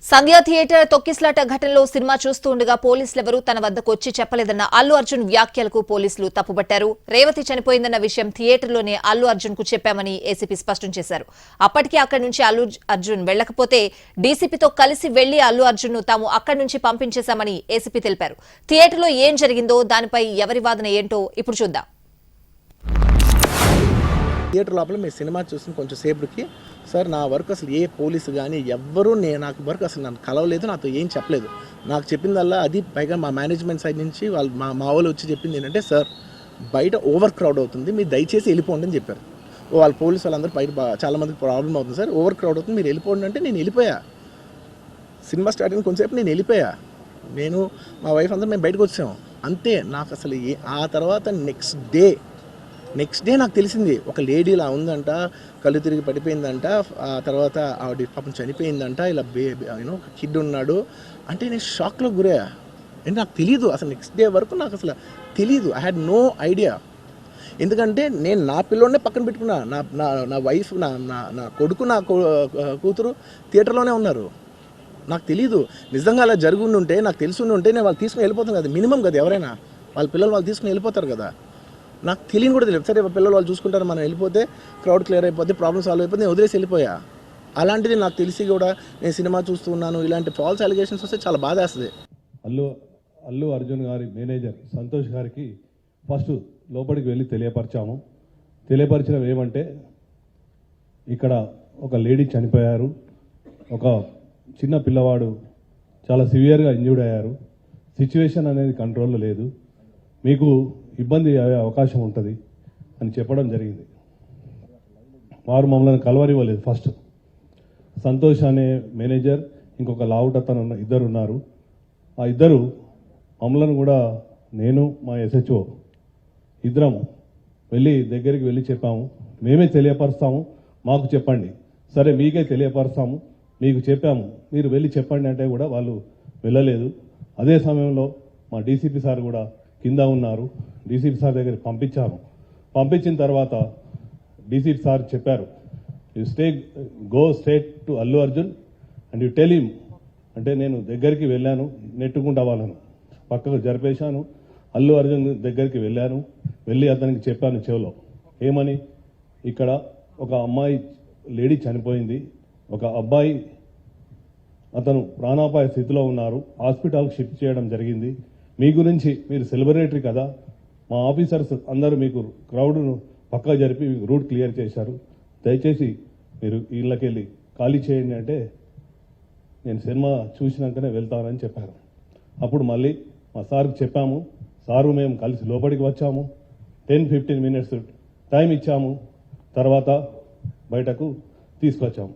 సంధ్యా theatre తొక్కిస్లాట ఘటనలో cinema చూస్తూ ఉండగా పోలీసులెవరూ తన వద్దకు వచ్చి చెప్పలేదన్న అల్లు అర్జున్ వ్యాఖ్యలకు పోలీసులు తప్పుపట్టారు. రేవతి చనిపోయిందన్న విషయం థియేటర్లోనే అల్లు అర్జున్ కు చెప్పామని ఏసీపీ స్పష్టం చేశారు. అప్పటికే అక్కడి నుంచి అల్లు అర్జున్ వెళ్లకపోతే డీసీపీతో కలిసి వెళ్లి అల్లు అర్జున్ ను తాము అక్కడి నుంచి పంపించేశామని ఏసీపీ తెలిపారు. థియేటర్లో ఏం జరిగిందో దానిపై ఎవరి వాదన ఏంటో ఇప్పుడు చూద్దాం. థియేటర్ లోపల మీ సినిమా చూసిన కొంచెం సేపటికి సార్ నా వర్క్ అసలు ఏ పోలీసు కానీ ఎవ్వరూ నాకు వర్క్ అసలు నన్ను కలవలేదు, నాతో ఏం చెప్పలేదు. నాకు చెప్పిందల్లా అది పైగా మా మేనేజ్మెంట్ సైడ్ నుంచి వాళ్ళు మా వాళ్ళు వచ్చి చెప్పింది ఏంటంటే సార్ బయట ఓవర్ క్రౌడ్ అవుతుంది, మీరు దయచేసి వెళ్ళిపోండి అని చెప్పారు. వాళ్ళ పోలీసు వాళ్ళందరూ బయట చాలామందికి ప్రాబ్లం అవుతుంది సార్, ఓవర్ క్రౌడ్ అవుతుంది, మీరు వెళ్ళిపోండి అంటే నేను వెళ్ళిపోయా. సినిమా స్టార్టింగ్ కొంచెంసేపు నేను వెళ్ళిపోయా. నేను మా వైఫ్ అందరూ మేము బయటకు వచ్చాము అంతే. నాకు అసలు ఆ తర్వాత నెక్స్ట్ డే నాకు తెలిసింది ఒక లేడీ ఇలా ఉందంట, కళ్ళు తిరిగి పడిపోయిందంట, ఆ తర్వాత ఆవిడ పాపం చనిపోయిందంట, ఇలా ఒక కిడ్ ఉన్నాడు అంటే నేను షాక్లో గురయ్యా. అంటే నాకు తెలీదు అసలు, నెక్స్ట్ డే వరకు నాకు అసలు తెలీదు. I had no idea. ఎందుకంటే నేను నా పిల్లోనే పక్కన పెట్టుకున్నా, నా వైఫ్ నా కొడుకు నా కూతురు థియేటర్లోనే ఉన్నారు. నాకు తెలీదు. నిజంగా అలా జరుగుండి ఉంటే నాకు తెలిసి ఉంటే నేను వాళ్ళు తీసుకుని వెళ్ళిపోతాను కదా, మినిమం కదా, ఎవరైనా వాళ్ళ పిల్లలు వాళ్ళు తీసుకుని వెళ్ళిపోతారు కదా. నాకు తెలియని కూడా తెలియదు. సరే పిల్లలు వాళ్ళు చూసుకుంటారు, మనం వెళ్ళిపోతే క్రౌడ్ క్లియర్ అయిపోతే ప్రాబ్లమ్ సాల్వ్ అయిపోతే నేను వదిలేసి వెళ్ళిపోయా. అలాంటిది నాకు తెలిసి కూడా నేను సినిమా చూస్తూ ఉన్నాను, ఇలాంటి ఫాల్స్ అలిగేషన్స్ వస్తే చాలా బాధ వేస్తుంది. అల్లు అర్జున్ గారి మేనేజర్ సంతోష్ గారికి ఫస్ట్ లోపలికి వెళ్ళి తెలియపరచడం ఏమంటే ఇక్కడ ఒక లేడీ చనిపోయారు, ఒక చిన్న పిల్లవాడు చాలా సివియర్గా ఇంజ్యూర్డ్ అయ్యారు, సిచ్యువేషన్ అనేది కంట్రోల్లో లేదు, మీకు ఇబ్బంది అయ్యే అవకాశం ఉంటుంది అని చెప్పడం జరిగింది. వారు మమ్మల్ని కలవరివ్వలేదు. ఫస్ట్ సంతోష్ అనే మేనేజర్, ఇంకొక లావుటతను ఇద్దరు ఉన్నారు. ఆ ఇద్దరు మమ్మల్ని కూడా నేను మా SHO ఇద్దరం దగ్గరికి వెళ్ళి చెప్పాము, మేమే తెలియపరుస్తాము, మాకు చెప్పండి. సరే మీకే తెలియపరుస్తాము, మీకు చెప్పాము, మీరు వెళ్ళి చెప్పండి అంటే కూడా వాళ్ళు వెళ్ళలేదు. అదే సమయంలో మా డీసీపీ సార్ కూడా కింద ఉన్నారు. డీసీపీ సార్ దగ్గర పంపించిన తర్వాత డీసీపీ సార్ చెప్పారు, you go straight to Allu Arjun and you tell him అంటే నేను దగ్గరికి వెళ్ళాను, నెట్టుకుంటా వాళ్ళను పక్కకు జరిపేశాను. అల్లు అర్జున్ దగ్గరికి వెళ్ళి అతనికి చెప్పాను చెవిలో, ఏమని, ఇక్కడ ఒక అమ్మాయి లేడీ చనిపోయింది, ఒక అబ్బాయి అతను ప్రాణాపాయ స్థితిలో ఉన్నారు, హాస్పిటల్కి షిఫ్ట్ చేయడం జరిగింది. మీ గురించి మీరు సెలబ్రిటీ కదా, మా ఆఫీసర్స్ అందరూ మీకు క్రౌడ్ను పక్కా జరిపి రూట్ క్లియర్ చేశారు, దయచేసి మీరు ఇళ్ళకెళ్ళి ఖాళీ చేయండి అంటే నేను సినిమా చూసినాకనే వెళ్తానని చెప్పారు. అప్పుడు మళ్ళీ మా సార్కి చెప్పాము, సారు మేము కలిసి లోపలికి వచ్చాము, 10-15 minutes టైం ఇచ్చాము, తర్వాత బయటకు తీసుకొచ్చాము.